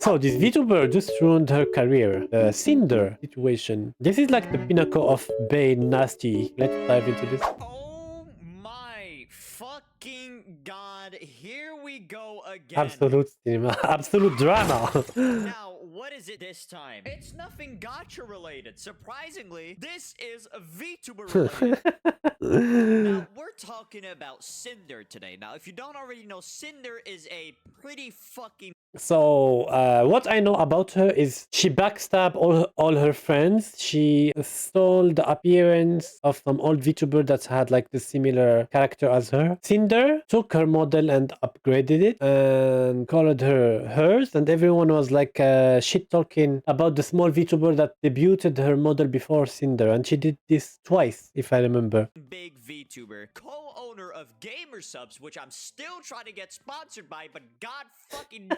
So this VTuber just ruined her career. The Cinder situation. This is like the pinnacle of Bane nasty. Let's dive into this. Oh my fucking god, here we go again. Absolute cinema. Absolute drama. Now, what is it this time? It's nothing gacha related. Surprisingly, this is a VTuber related. Now, we're talking about Cinder today. Now, if you don't already know, Cinder is a pretty fucking... So, what I know about her is she backstabbed all her friends. She stole the appearance of some old VTuber that had like the similar character as her. Cinder took her model and upgraded it and called her hers, and everyone was like shit talking about the small VTuber that debuted her model before Cinder, and she did this twice, if I remember. Big VTuber, co-owner of Gamer Subs, which I'm still trying to get sponsored by, but god fucking...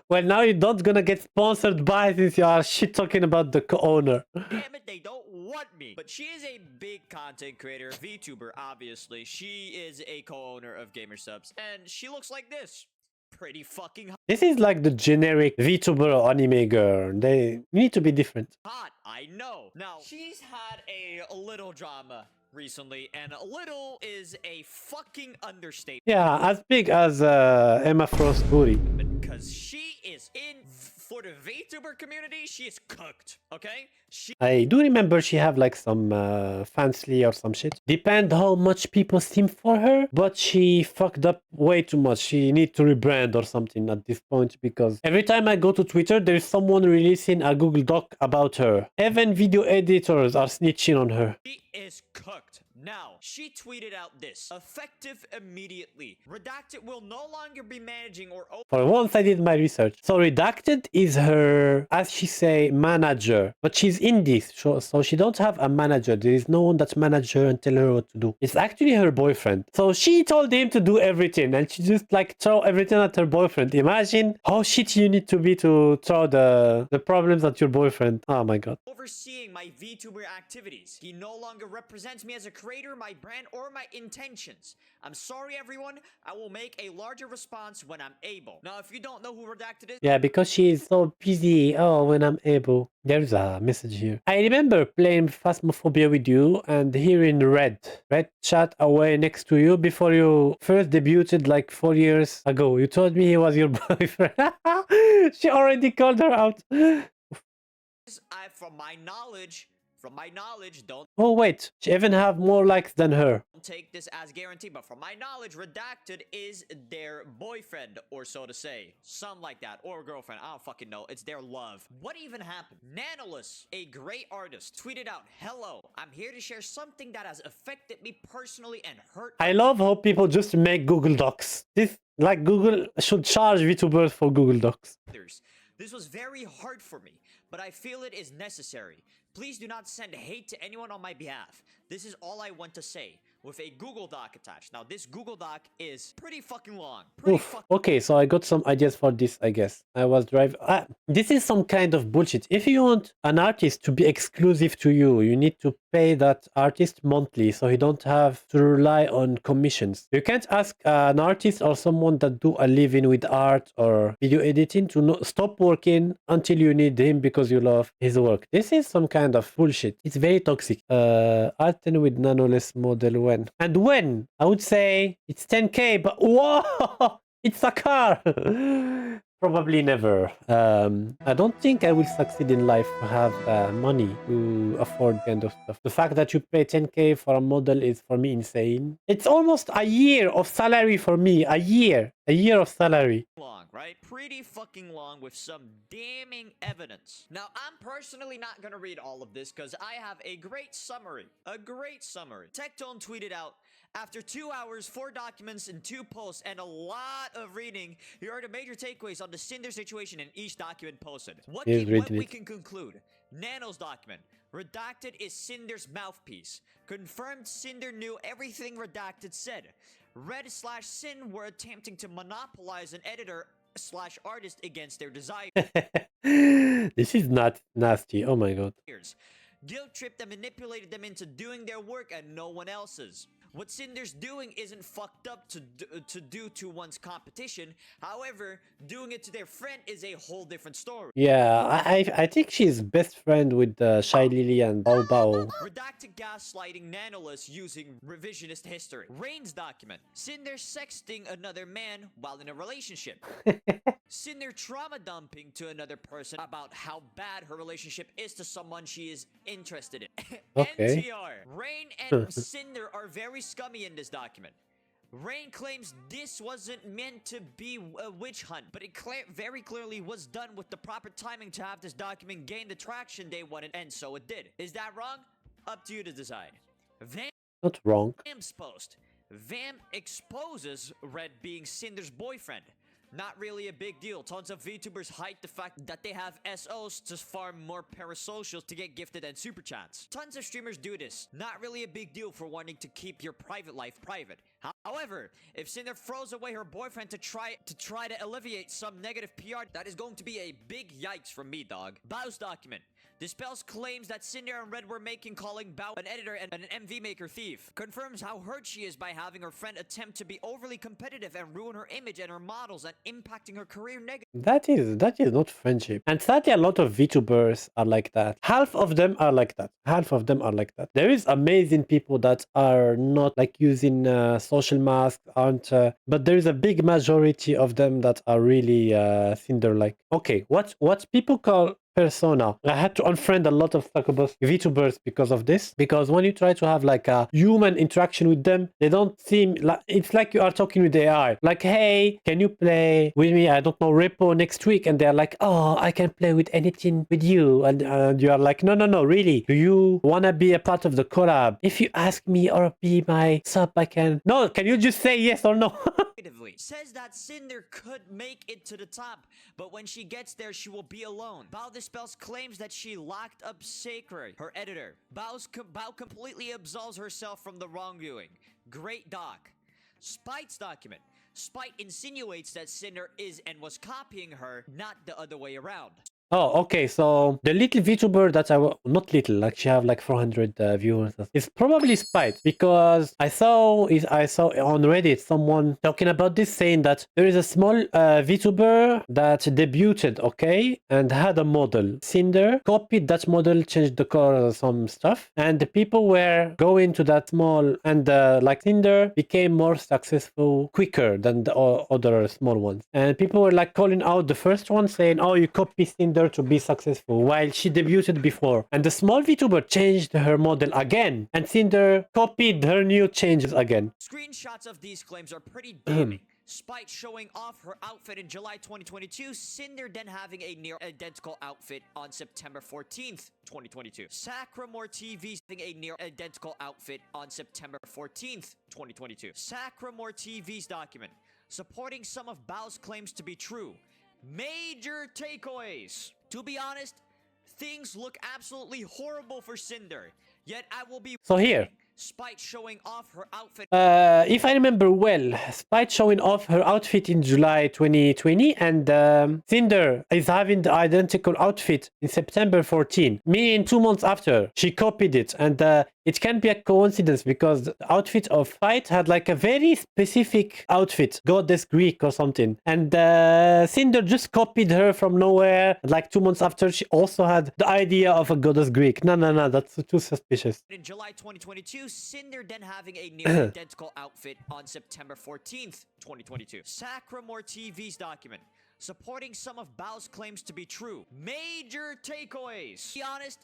Well, now you're not gonna get sponsored by since you are shit talking about the co-owner. Damn it, they don't want me. But she is a big content creator, VTuber, obviously. She is a co-owner of Gamer Subs, and she looks like this. Pretty fucking This is like the generic VTuber or anime girl. They need to be different. hot, I know. Now, she's had a little drama recently, and a little is a fucking understatement. Yeah, as big as Emma Frost booty. Because she is for the VTuber community, she is cooked, okay? I do remember she have like some fancy or some shit. Depend how much people steam for her, but she fucked up way too much. She need to rebrand or something at this point, because every time I go to Twitter, there is someone releasing a Google Doc about her. Even video editors are snitching on her. She is cooked. Now, she tweeted out this. Effective immediately. Redacted will no longer be managing or... For once I did my research. So Redacted is her, as she say, manager. But she's in this, so she don't have a manager. There is no one that manage her and tell her what to do. It's actually her boyfriend. So she told him to do everything, and she just like throw everything at her boyfriend. Imagine how shitty you need to be to throw the problems at your boyfriend. Oh my god. Overseeing my VTuber activities. He no longer represents me as a creator, my brand, or my intentions. I'm sorry, everyone. I will make a larger response when I'm able. Now, if you don't know who Redacted is... Yeah, because she is so busy. Oh, when I'm able. There's a message here. I remember playing Phasmophobia with you and hearing Red chat away next to you before you first debuted like 4 years ago. You told me he was your boyfriend. She already called her out. From my knowledge, don't Oh wait, she even have more likes than her. take this as guaranteed, but from my knowledge, Redacted is their boyfriend, or so to say. Something like that, or girlfriend, I don't fucking know. It's their love. What even happened? Nanoless, a great artist, tweeted out, "Hello, I'm here to share something that has affected me personally and hurt..." I love how people just make Google Docs. This, like, Google should charge VTubers for Google Docs. This was very hard for me, but I feel it is necessary. Please do not send hate to anyone on my behalf. This is all I want to say, with a Google Doc attached. Now, this Google Doc is pretty fucking long. Okay, so I got some ideas for this, I guess. I was driving... this is some kind of bullshit. If you want an artist to be exclusive to you, you need to pay that artist monthly, so you don't have to rely on commissions. You can't ask an artist or someone that do a living with art or video editing to stop working until you need him because you love his work. This is some kind of bullshit. It's very toxic. Alten with Nanoless model when? And when? I would say it's 10k, but whoa! It's a car! Probably never. I don't think I will succeed in life to have money to afford kind of stuff. The fact that you pay 10k for a model is for me insane. It's almost a year of salary for me. A year of salary. Long, right? Pretty fucking long with some damning evidence. Now, I'm personally not gonna read all of this because I have a great summary. Tectone tweeted out, "After 2 hours, 4 documents, and 2 posts, and a lot of reading, here are the major takeaways on the Cinder situation in each document posted. What we can conclude. Nano's document. Redacted is Cinder's mouthpiece. Confirmed Cinder knew everything Redacted said. Red/Sin were attempting to monopolize an editor/artist against their desires. This is not nasty. Oh my god. guilt-tripped and manipulated them into doing their work and no one else's. What Cinder's doing isn't fucked up to do to one's competition. However, doing it to their friend is a whole different story. Yeah, I think she's best friend with Shylily and Bao Bao. Redacted gaslighting Nanoless using revisionist history. Rain's document. Cinder sexting another man while in a relationship. Cinder trauma dumping to another person about how bad her relationship is to someone she is interested in. Okay. NTR. Rain and Cinder are very scummy in this document. Rain claims this wasn't meant to be a witch hunt, but it very clearly was done with the proper timing to have this document gain the traction they wanted, and so it did. Is that wrong? Up to you to decide. Not wrong. Vam's post. Vam exposes Red being Cinder's boyfriend. Not really a big deal. Tons of VTubers hype the fact that they have SOs to farm more parasocials to get gifted and super chats. Tons of streamers do this. Not really a big deal for wanting to keep your private life private. However, if Cinder throws away her boyfriend to try to alleviate some negative PR, that is going to be a big yikes from me, dog. Bao's document. Dispels claims that Cinder and Red were making, calling Bao an editor and an MV maker thief. Confirms how hurt she is by having her friend attempt to be overly competitive and ruin her image and her models and impacting her career negatively. That is not friendship. And sadly, a lot of VTubers are like that. Half of them are like that. Half of them are like that. There is amazing people that are not like using social masks, aren't. But there is a big majority of them that are really Cinder-like. Okay, what people call persona. I had to unfriend a lot of VTubers because of this. Because when you try to have like a human interaction with them, they don't seem like, it's like you are talking with the AI. Like, hey, can you play with me? I don't know, Repo next week. And they're like, oh, I can play with anything with you. And you are like, no, really. Do you want to be a part of the collab? If you ask me or be my sub, I can. No, can you just say yes or no? Says that Cinder could make it to the top, but when she gets there, she will be alone. Bao dispels claims that she locked up Sacred, her editor. Bao completely absolves herself from the wrongdoing. Great doc. Spite's document. Spite insinuates that Cinder is and was copying her, not the other way around. Oh, okay. So the little VTuber that not little, like she have like 400 viewers. It's probably Spite because I saw on Reddit someone talking about this, saying that there is a small VTuber that debuted, okay, and had a model. Cinder copied that model, changed the color, some stuff, and the people were going to that small, and like Cinder became more successful quicker than the other small ones, and people were like calling out the first one, saying, "Oh, you copy Cinder to be successful," while she debuted before. And the small VTuber changed her model again, and Cinder copied her new changes again. Screenshots of these claims are pretty damning. Spite showing off her outfit in July 2022, Cinder then having a near identical outfit on September 14th, 2022. Sacramore TV's having a near identical outfit on September 14th, 2022. Sacramore TV's document supporting some of Bao's claims to be true. Major takeaways. To be honest, things look absolutely horrible for Cinder. Yet I will be... So here, Spite showing off her outfit. If I remember well, Spite showing off her outfit in July 2020, and Cinder is having the identical outfit in September 14, meaning 2 months after. She copied it, and it can be a coincidence because the outfit of Spite had like a very specific outfit, Goddess Greek or something, and Cinder just copied her from nowhere. Like 2 months after, she also had the idea of a Goddess Greek. No, that's too suspicious. In July 2022, Cinder then having a near identical outfit on September 14th, 2022. Sacramore TV's document supporting some of Bao's claims to be true. Major takeaways. To be honest,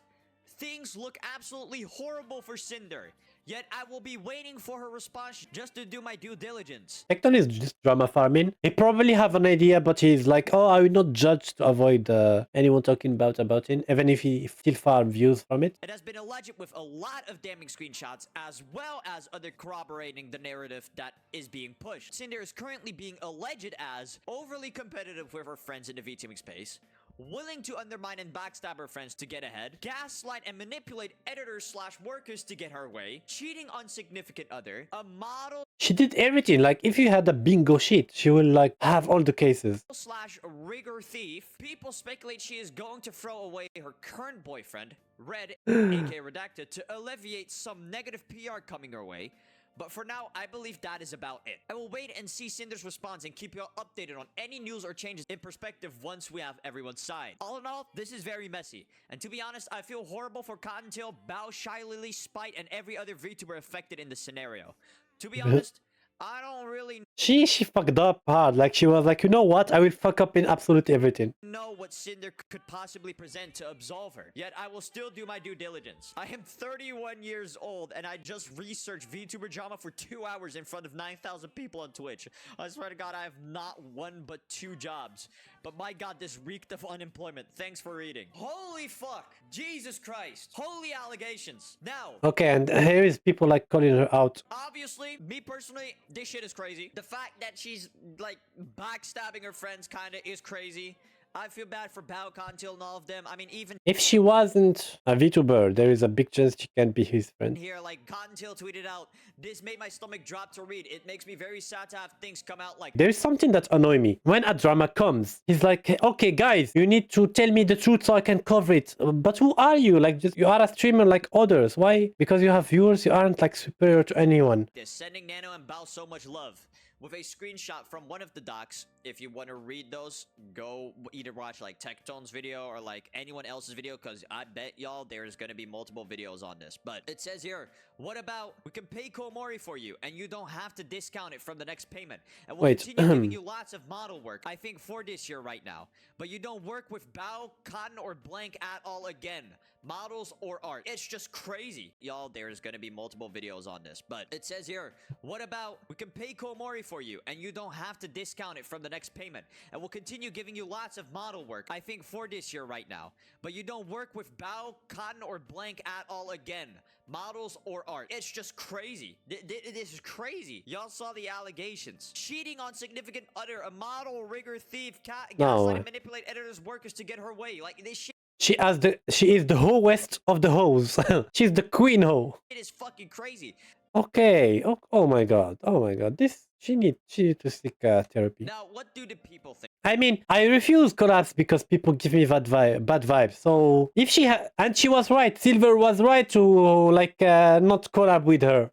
things look absolutely horrible for Cinder. Yet I will be waiting for her response just to do my due diligence. Tecton is just drama farming. He probably have an idea, but he's like, oh, I will not judge to avoid anyone talking about it, even if he still farm views from it. It has been alleged with a lot of damning screenshots, as well as other corroborating the narrative that is being pushed. Cinder is currently being alleged as overly competitive with her friends in the VTubing space, willing to undermine and backstab her friends to get ahead, gaslight and manipulate editors/workers to get her way, cheating on significant other, a model She did everything. Like, if you had a bingo sheet, she will like have all the cases. slash rigor thief. People speculate she is going to throw away her current boyfriend, Red, aka Redacted, to alleviate some negative PR coming her way. But for now, I believe that is about it. I will wait and see Cinder's response and keep you all updated on any news or changes in perspective once we have everyone's side. All in all, this is very messy. And to be honest, I feel horrible for Cottontail, Bao, Shylily, Spite, and every other VTuber affected in this scenario. To be honest, I don't really She fucked up hard. Like, she was like, you know what? I will fuck up in absolutely everything. know what Cinder could possibly present to absolve her. Yet I will still do my due diligence. I am 31 years old and I just researched VTuber drama for 2 hours in front of 9,000 people on Twitch. I swear to God, I have not one but 2 jobs. But my God, this reeked of unemployment. Thanks for reading. Holy fuck. Jesus Christ. Holy allegations. Now, Okay, and here is people like calling her out. obviously, me personally, this shit is crazy. The fact that she's like backstabbing her friends kinda is crazy. I feel bad for Bao, Contil, and all of them. I mean, even If she wasn't a VTuber, there is a big chance she can be his friend. here, like Cottontail tweeted out, "This made my stomach drop to read. It makes me very sad to have things come out like." There is something that annoys me. When a drama comes, he's like, okay, guys, you need to tell me the truth so I can cover it. But who are you? Like, just you are a streamer like others. Why? Because you have viewers, you aren't like superior to anyone. This, sending Nano and Bao so much love. With a screenshot from one of the docs. If you want to read those, go either watch like Tectone's video or like anyone else's video, because I bet y'all there's going to be multiple videos on this. But it says here, what about we can pay Komori for you and you don't have to discount it from the next payment. And we'll Wait, continue giving you lots of model work, I think for this year right now. But you don't work with Bao, Cotton, or Blank at all again. Models or art. It's just crazy. Y'all, there's gonna be multiple videos on this. But it says here, what about we can pay Komori for you and you don't have to discount it from the next payment. And we'll continue giving you lots of model work, I think for this year right now. But you don't work with Bao, Cotton, or Blank at all again. Models or art. It's just crazy. This is crazy. Y'all saw the allegations. Cheating on significant other, a model, rigger, thief, gaslight, and manipulate editors, workers to get her way. Like, this shit She is the hoest of the hoes. She's the queen hoe. is fucking crazy. Okay. Oh my god. Oh my god. She need to seek therapy. Now, what do the people think? I mean, I refuse collabs because people give me bad vibes. So if and she was right. Silver was right to like not collab with her.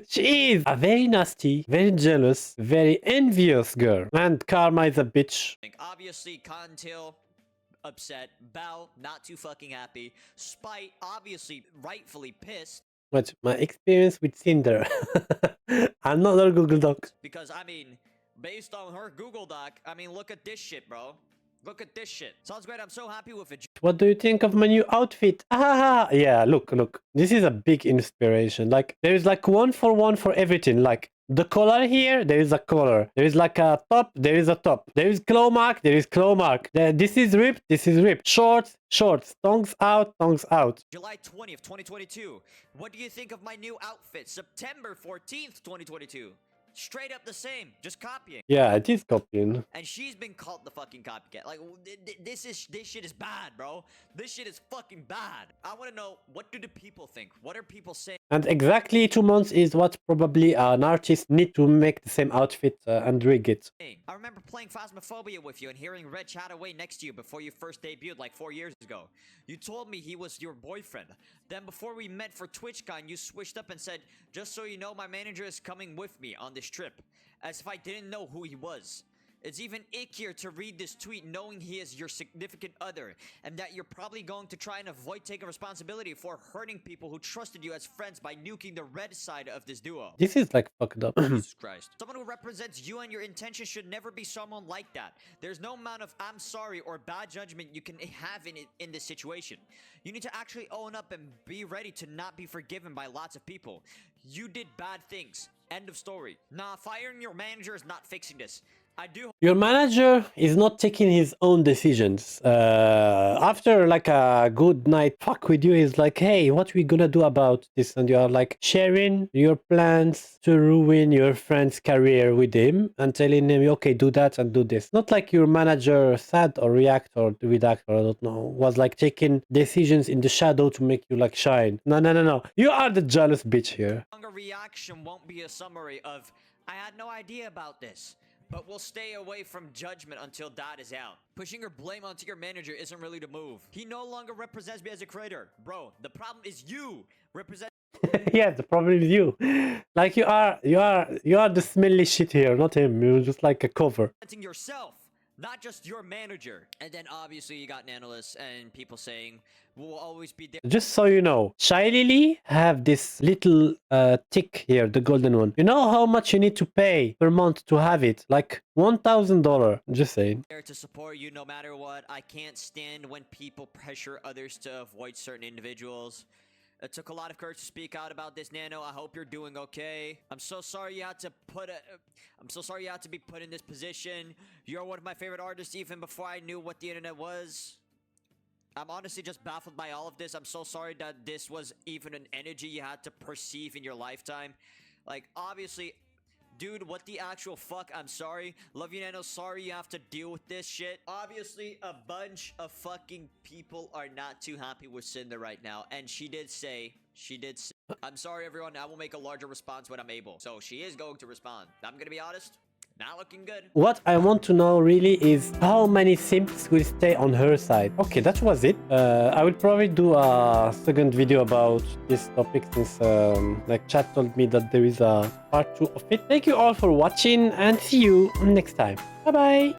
She is a very nasty, very jealous, very envious girl. And Karma is a bitch. Obviously, Cottontail upset. Bao not too fucking happy. Spite obviously rightfully pissed. But my experience with Cinder, another Google Doc. Because I mean, based on her Google Doc, I mean, look at this shit, bro. Look at this shit. Sounds great. I'm so happy with it. What do you think of my new outfit? Ah, yeah, look. This is a big inspiration. Like, there is like 1-for-1 for everything. Like, the collar here, there is a collar. There is like a top, there is a top. There is claw mark, there is claw mark. This is ripped, this is ripped. Shorts, tongues out, tongues out. July 20th, 2022. What do you think of my new outfit? September 14th, 2022. Straight up the same, just copying. Yeah, it is copying. And she's been called the fucking copycat. Like, this shit is bad, bro. This shit is fucking bad. I want to know, what do the people think? What are people saying? And exactly 2 months is what probably an artist need to make the same outfit and rig it. I remember playing Phasmophobia with you and hearing Red chat away next to you before you first debuted like 4 years ago. You told me he was your boyfriend. Then before we met for TwitchCon, you switched up and said, just so you know, my manager is coming with me on this trip. As if I didn't know who he was. It's even ickier to read this tweet knowing he is your significant other, and that you're probably going to try and avoid taking responsibility for hurting people who trusted you as friends by nuking the red side of this duo. This is like fucked up. Jesus Christ. Someone who represents you and your intentions should never be someone like that. There's no amount of I'm sorry or bad judgment you can have in this situation. You need to actually own up and be ready to not be forgiven by lots of people. You did bad things. End of story. Nah, firing your manager is not fixing this. I do Your manager is not taking his own decisions. After like a good night fuck with you, he's like, hey, what we gonna do about this? And you are like sharing your plans to ruin your friend's career with him and telling him, okay, do that and do this. Not like your manager said or react or redact or I don't know, was like taking decisions in the shadow to make you like shine. No. You are the jealous bitch here. longer reaction won't be a summary of, I had no idea about this. But we'll stay away from judgment until that is out. Pushing your blame onto your manager isn't really the move. He no longer represents me as a creator. Bro, the problem is you represent Yeah, the problem is you. Like you are the smelly shit here, not him. You're just like a cover. yourself, not just your manager. And then obviously you got Nanoless and people saying, we'll always be there. Just so you know, Shylily have this little tick here, the golden one. You know how much you need to pay per month to have it? Like $1,000. Just saying. There to support you no matter what. I can't stand when people pressure others to avoid certain individuals. It took a lot of courage to speak out about this, Nano. I hope you're doing okay. I'm so sorry you had to be put in this position. You're one of my favorite artists even before I knew what the internet was. I'm honestly just baffled by all of this. I'm so sorry that this was even an energy you had to perceive in your lifetime. Like, obviously, dude, what the actual fuck? I'm sorry. Love you, Nano. Sorry you have to deal with this shit. Obviously, a bunch of fucking people are not too happy with Cinder right now. And she did say, I'm sorry, everyone. I will make a larger response when I'm able. So she is going to respond. I'm gonna be honest. Not looking good. What I want to know really is how many simps will stay on her side. Okay, that was it. I will probably do a second video about this topic since like chat told me that there is a part 2 of it. Thank you all for watching and see you next time. Bye bye.